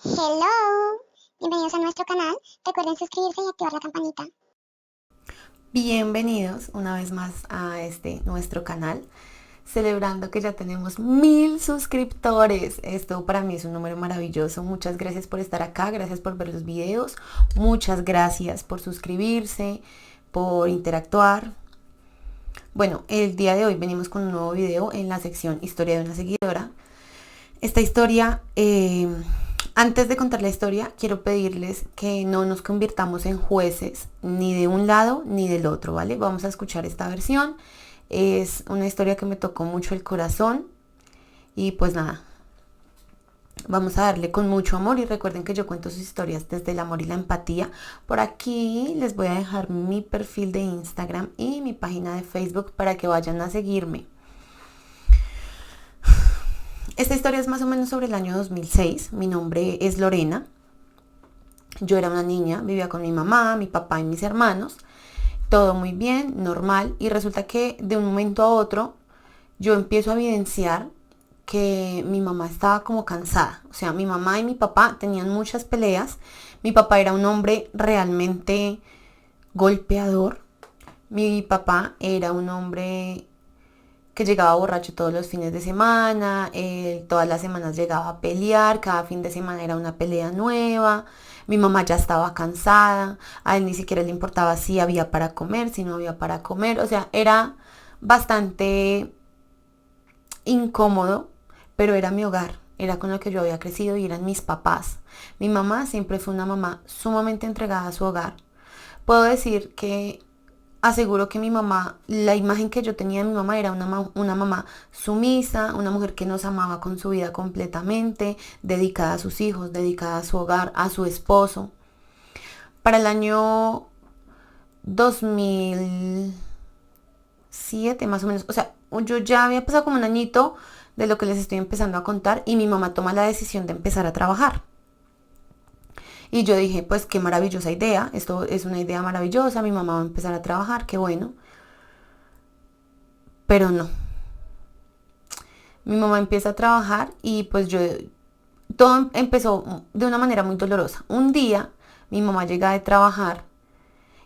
Hello, bienvenidos a nuestro canal. Recuerden suscribirse y activar la campanita. Bienvenidos una vez más a nuestro canal, celebrando que ya tenemos 1000 suscriptores. Esto para mí es un número maravilloso. Muchas gracias por estar acá, gracias por ver los videos, muchas gracias por suscribirse, por interactuar. Bueno, el día de hoy venimos con un nuevo video en la sección Historia de una seguidora. Esta historia, antes de contar la historia, quiero pedirles que no nos convirtamos en jueces ni de un lado ni del otro, ¿vale? Vamos a escuchar esta versión. Es una historia que me tocó mucho el corazón y pues nada, vamos a darle con mucho amor y recuerden que yo cuento sus historias desde el amor y la empatía. Por aquí les voy a dejar mi perfil de Instagram y mi página de Facebook para que vayan a seguirme. Esta historia es más o menos sobre el año 2006. Mi nombre es Lorena. Yo era una niña, vivía con mi mamá, mi papá y mis hermanos. Todo muy bien, normal. Y resulta que de un momento a otro yo empiezo a evidenciar que mi mamá estaba como cansada. O sea, mi mamá y mi papá tenían muchas peleas. Mi papá era un hombre realmente golpeador. Mi papá era un hombre que llegaba borracho todos los fines de semana, él todas las semanas llegaba a pelear, cada fin de semana era una pelea nueva, mi mamá ya estaba cansada, a él ni siquiera le importaba si había para comer, si no había para comer, o sea, era bastante incómodo, pero era mi hogar, era con lo que yo había crecido y eran mis papás. Mi mamá siempre fue una mamá sumamente entregada a su hogar. Puedo decir que aseguro que mi mamá, la imagen que yo tenía de mi mamá era una mamá sumisa, una mujer que nos amaba con su vida completamente, dedicada a sus hijos, dedicada a su hogar, a su esposo. Para el año 2007 más o menos, o sea, yo ya había pasado como un añito de lo que les estoy empezando a contar y mi mamá toma la decisión de empezar a trabajar. Y yo dije, pues qué maravillosa idea, esto es una idea maravillosa, mi mamá va a empezar a trabajar, qué bueno. Pero no, mi mamá empieza a trabajar y pues todo empezó de una manera muy dolorosa. Un día mi mamá llega de trabajar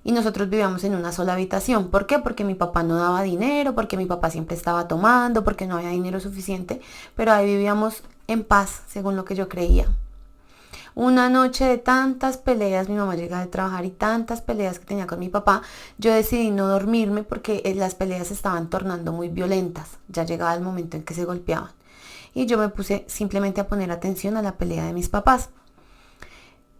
y nosotros vivíamos en una sola habitación. ¿Por qué? Porque mi papá no daba dinero, porque mi papá siempre estaba tomando, porque no había dinero suficiente, pero ahí vivíamos en paz, según lo que yo creía. Una noche de tantas peleas, mi mamá llega de trabajar y tantas peleas que tenía con mi papá, yo decidí no dormirme porque las peleas se estaban tornando muy violentas. Ya llegaba el momento en que se golpeaban. Y yo me puse simplemente a poner atención a la pelea de mis papás.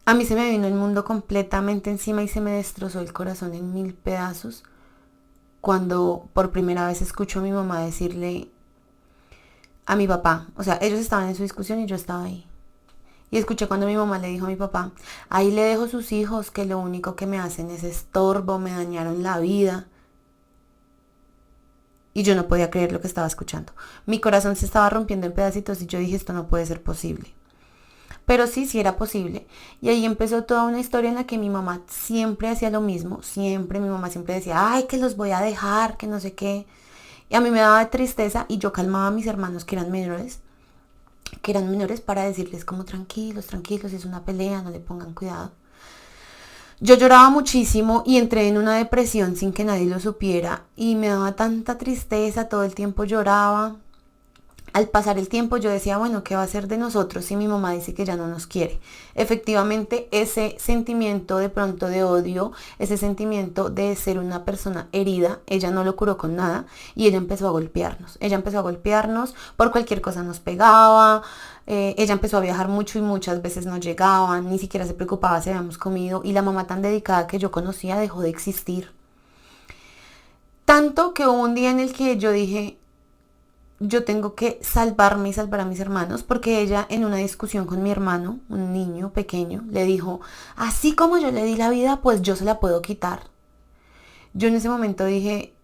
A mí se me vino el mundo completamente encima y se me destrozó el corazón en 1000 pedazos cuando por primera vez escucho a mi mamá decirle a mi papá, o sea, ellos estaban en su discusión y yo estaba ahí. Y escuché cuando mi mamá le dijo a mi papá, ahí le dejo sus hijos que lo único que me hacen es estorbo, me dañaron la vida. Y yo no podía creer lo que estaba escuchando. Mi corazón se estaba rompiendo en pedacitos y yo dije, esto no puede ser posible. Pero sí, sí era posible. Y ahí empezó toda una historia en la que mi mamá siempre hacía lo mismo. Siempre, mi mamá siempre decía, ay, que los voy a dejar, que no sé qué. Y a mí me daba tristeza y yo calmaba a mis hermanos que eran menores para decirles como tranquilos, tranquilos, es una pelea, no le pongan cuidado. Yo lloraba muchísimo y entré en una depresión sin que nadie lo supiera y me daba tanta tristeza, todo el tiempo lloraba. Al pasar el tiempo yo decía, bueno, ¿qué va a hacer de nosotros si mi mamá dice que ya no nos quiere? Efectivamente, ese sentimiento de pronto de odio, ese sentimiento de ser una persona herida, ella no lo curó con nada y ella empezó a golpearnos. Ella empezó a golpearnos, por cualquier cosa nos pegaba, ella empezó a viajar mucho y muchas veces no llegaba, ni siquiera se preocupaba si habíamos comido y la mamá tan dedicada que yo conocía dejó de existir. Tanto que hubo un día en el que yo dije, yo tengo que salvarme y salvar a mis hermanos porque ella en una discusión con mi hermano, un niño pequeño, le dijo, así como yo le di la vida, pues yo se la puedo quitar. Yo en ese momento dije,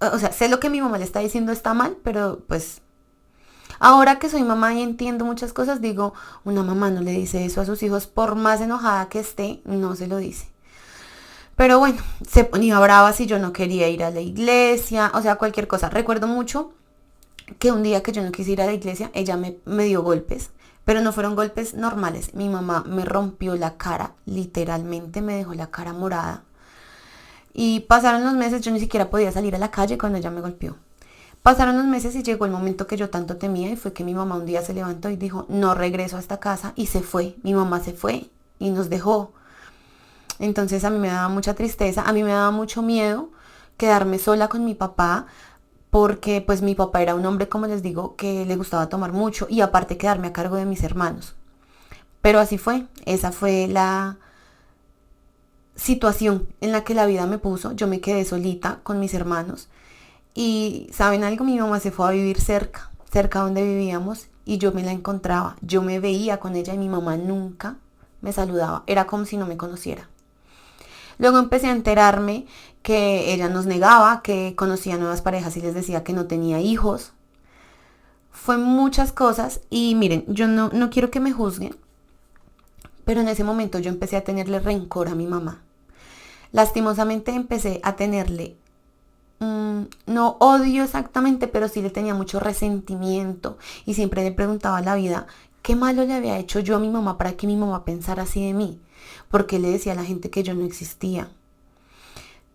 o sea, sé lo que mi mamá le está diciendo está mal, pero pues ahora que soy mamá y entiendo muchas cosas, digo, una mamá no le dice eso a sus hijos, por más enojada que esté, no se lo dice. Pero bueno, se ponía brava si yo no quería ir a la iglesia, o sea, cualquier cosa. Recuerdo mucho que un día que yo no quise ir a la iglesia, ella me dio golpes, Pero no fueron golpes normales. Mi mamá me rompió la cara, literalmente me dejó la cara morada. Y pasaron los meses, yo ni siquiera podía salir a la calle cuando ella me golpeó. Pasaron los meses y llegó el momento que yo tanto temía y fue que mi mamá un día se levantó y dijo, no regreso a esta casa y se fue. Mi mamá se fue y nos dejó. Entonces a mí me daba mucha tristeza, a mí me daba mucho miedo quedarme sola con mi papá porque pues mi papá era un hombre, como les digo, que le gustaba tomar mucho y aparte quedarme a cargo de mis hermanos. Pero así fue, esa fue la situación en la que la vida me puso. Yo me quedé solita con mis hermanos y ¿saben algo? Mi mamá se fue a vivir cerca donde vivíamos y yo me la encontraba, yo me veía con ella y mi mamá nunca me saludaba, era como si no me conociera. Luego empecé a enterarme que ella nos negaba, que conocía nuevas parejas y les decía que no tenía hijos. Fue muchas cosas y miren, yo no quiero que me juzguen, pero en ese momento yo empecé a tenerle rencor a mi mamá. Lastimosamente empecé a tenerle, no odio exactamente, pero sí le tenía mucho resentimiento y siempre le preguntaba a la vida qué malo le había hecho yo a mi mamá para que mi mamá pensara así de mí, porque le decía a la gente que yo no existía.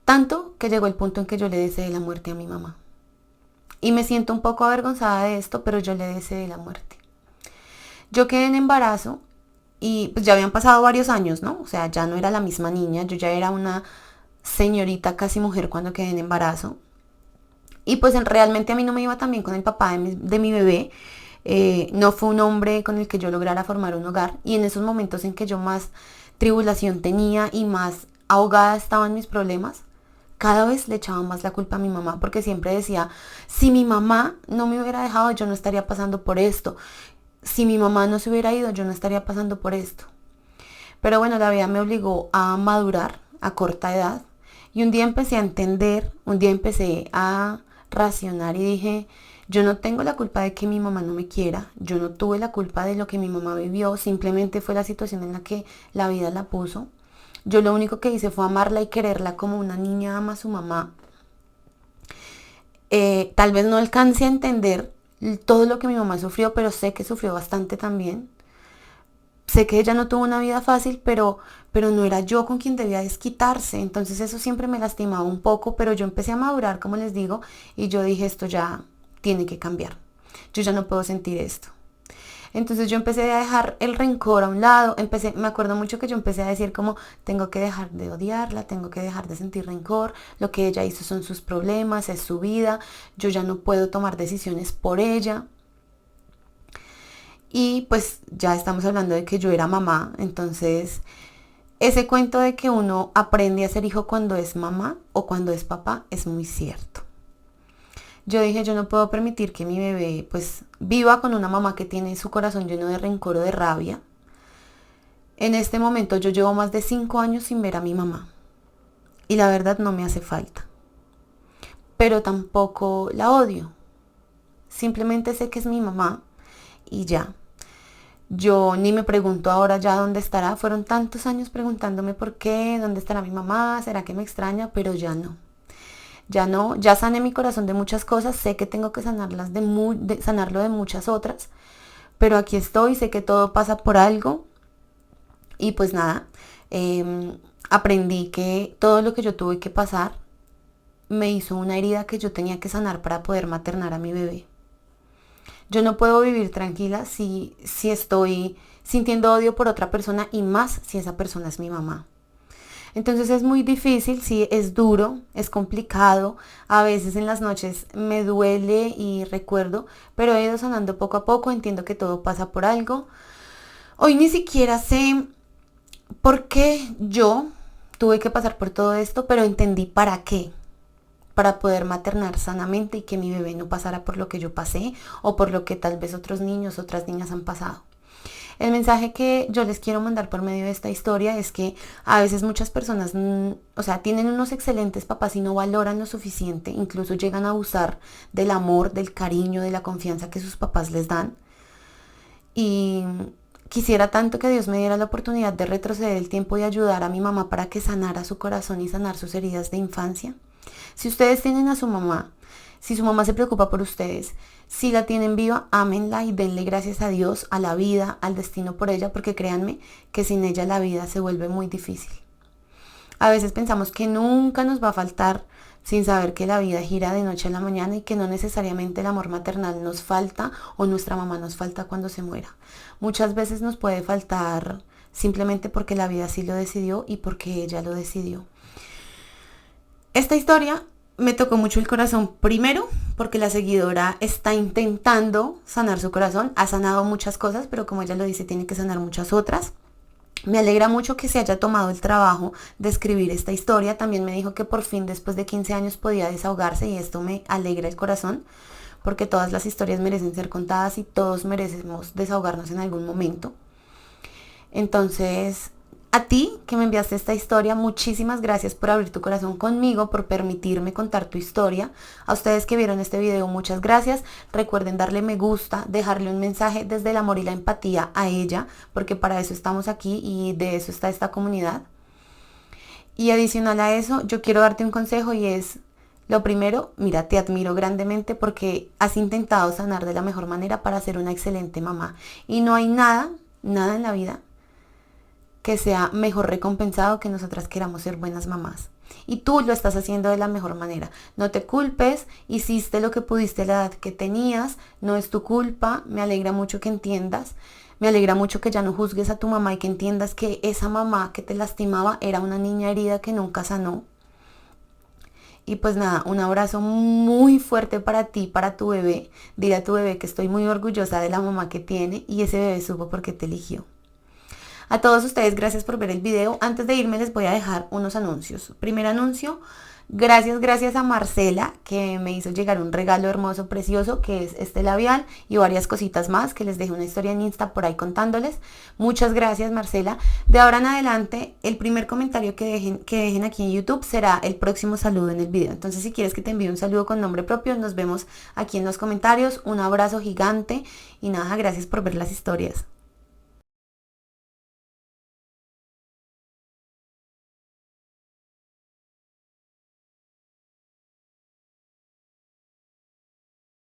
Tanto que llegó el punto en que yo le deseé la muerte a mi mamá. Y me siento un poco avergonzada de esto, pero yo le deseé la muerte. Yo quedé en embarazo y pues ya habían pasado varios años, ¿no? O sea, ya no era la misma niña, yo ya era una señorita casi mujer cuando quedé en embarazo. Y pues realmente a mí no me iba tan bien con el papá de mi bebé. No fue un hombre con el que yo lograra formar un hogar. Y en esos momentos en que yo más tribulación tenía y más ahogada estaba en mis problemas, cada vez le echaba más la culpa a mi mamá, porque siempre decía, si mi mamá no me hubiera dejado, yo no estaría pasando por esto. Si mi mamá no se hubiera ido, yo no estaría pasando por esto. Pero bueno, la vida me obligó a madurar a corta edad. Y un día empecé a entender, un día empecé a racionar y dije, yo no tengo la culpa de que mi mamá no me quiera, yo no tuve la culpa de lo que mi mamá vivió, simplemente fue la situación en la que la vida la puso. Yo lo único que hice fue amarla y quererla como una niña ama a su mamá. Tal vez no alcance a entender todo lo que mi mamá sufrió, pero sé que sufrió bastante también. Sé que ella no tuvo una vida fácil, pero no era yo con quien debía desquitarse. Entonces eso siempre me lastimaba un poco, pero yo empecé a madurar, como les digo, y yo dije, esto ya tiene que cambiar. Yo ya no puedo sentir esto. Entonces yo empecé a dejar el rencor a un lado, me acuerdo mucho que yo empecé a decir como tengo que dejar de odiarla, tengo que dejar de sentir rencor, lo que ella hizo son sus problemas, es su vida, yo ya no puedo tomar decisiones por ella. Y pues ya estamos hablando de que yo era mamá, entonces ese cuento de que uno aprende a ser hijo cuando es mamá o cuando es papá es muy cierto. Yo dije, yo no puedo permitir que mi bebé pues viva con una mamá que tiene su corazón lleno de rencor o de rabia. En este momento yo llevo más de 5 años sin ver a mi mamá y la verdad no me hace falta. Pero tampoco la odio. Simplemente sé que es mi mamá y ya. Yo ni me pregunto ahora ya dónde estará. Fueron tantos años preguntándome por qué, dónde estará mi mamá, será que me extraña, pero ya no. Ya no, ya sané mi corazón de muchas cosas, sé que tengo que sanarlo de muchas otras, pero aquí estoy, sé que todo pasa por algo y pues nada, aprendí que todo lo que yo tuve que pasar me hizo una herida que yo tenía que sanar para poder maternar a mi bebé. Yo no puedo vivir tranquila si estoy sintiendo odio por otra persona y más si esa persona es mi mamá. Entonces es muy difícil, sí, es duro, es complicado, a veces en las noches me duele y recuerdo, pero he ido sanando poco a poco, entiendo que todo pasa por algo. Hoy ni siquiera sé por qué yo tuve que pasar por todo esto, pero entendí para qué, para poder maternar sanamente y que mi bebé no pasara por lo que yo pasé o por lo que tal vez otros niños, otras niñas han pasado. El mensaje que yo les quiero mandar por medio de esta historia es que a veces muchas personas, tienen unos excelentes papás y no valoran lo suficiente, incluso llegan a abusar del amor, del cariño, de la confianza que sus papás les dan. Y quisiera tanto que Dios me diera la oportunidad de retroceder el tiempo y ayudar a mi mamá para que sanara su corazón y sanar sus heridas de infancia. Si ustedes tienen a su mamá, Si su mamá se preocupa por ustedes, si la tienen viva, ámenla y denle gracias a Dios, a la vida, al destino por ella, porque créanme que sin ella la vida se vuelve muy difícil. A veces pensamos que nunca nos va a faltar, sin saber que la vida gira de noche a la mañana y que no necesariamente el amor maternal nos falta o nuestra mamá nos falta cuando se muera. Muchas veces nos puede faltar simplemente porque la vida sí lo decidió y porque ella lo decidió. Esta historia me tocó mucho el corazón, primero porque la seguidora está intentando sanar su corazón, ha sanado muchas cosas, pero como ella lo dice, tiene que sanar muchas otras. Me alegra mucho que se haya tomado el trabajo de escribir esta historia. También me dijo que por fin después de 15 años podía desahogarse y esto me alegra el corazón porque todas las historias merecen ser contadas y todos merecemos desahogarnos en algún momento. Entonces, a ti que me enviaste esta historia, muchísimas gracias por abrir tu corazón conmigo, por permitirme contar tu historia. A ustedes que vieron este video, muchas gracias. Recuerden darle me gusta, dejarle un mensaje desde el amor y la empatía a ella, porque para eso estamos aquí y de eso está esta comunidad. Y adicional a eso, yo quiero darte un consejo y es, lo primero, mira, te admiro grandemente porque has intentado sanar de la mejor manera para ser una excelente mamá. Y no hay nada en la vida que sea mejor recompensado que nosotras queramos ser buenas mamás. Y tú lo estás haciendo de la mejor manera. No te culpes, hiciste lo que pudiste a la edad que tenías, no es tu culpa. Me alegra mucho que entiendas, me alegra mucho que ya no juzgues a tu mamá y que entiendas que esa mamá que te lastimaba era una niña herida que nunca sanó. Y pues nada, un abrazo muy fuerte para ti, para tu bebé. Dile a tu bebé que estoy muy orgullosa de la mamá que tiene y ese bebé supo por qué te eligió. A todos ustedes, gracias por ver el video. Antes de irme les voy a dejar unos anuncios. Primer anuncio, gracias a Marcela que me hizo llegar un regalo hermoso, precioso, que es este labial y varias cositas más que les dejé una historia en Insta por ahí contándoles. Muchas gracias, Marcela. De ahora en adelante, el primer comentario que dejen aquí en YouTube será el próximo saludo en el video. Entonces, si quieres que te envíe un saludo con nombre propio, nos vemos aquí en los comentarios. Un abrazo gigante y nada, gracias por ver las historias.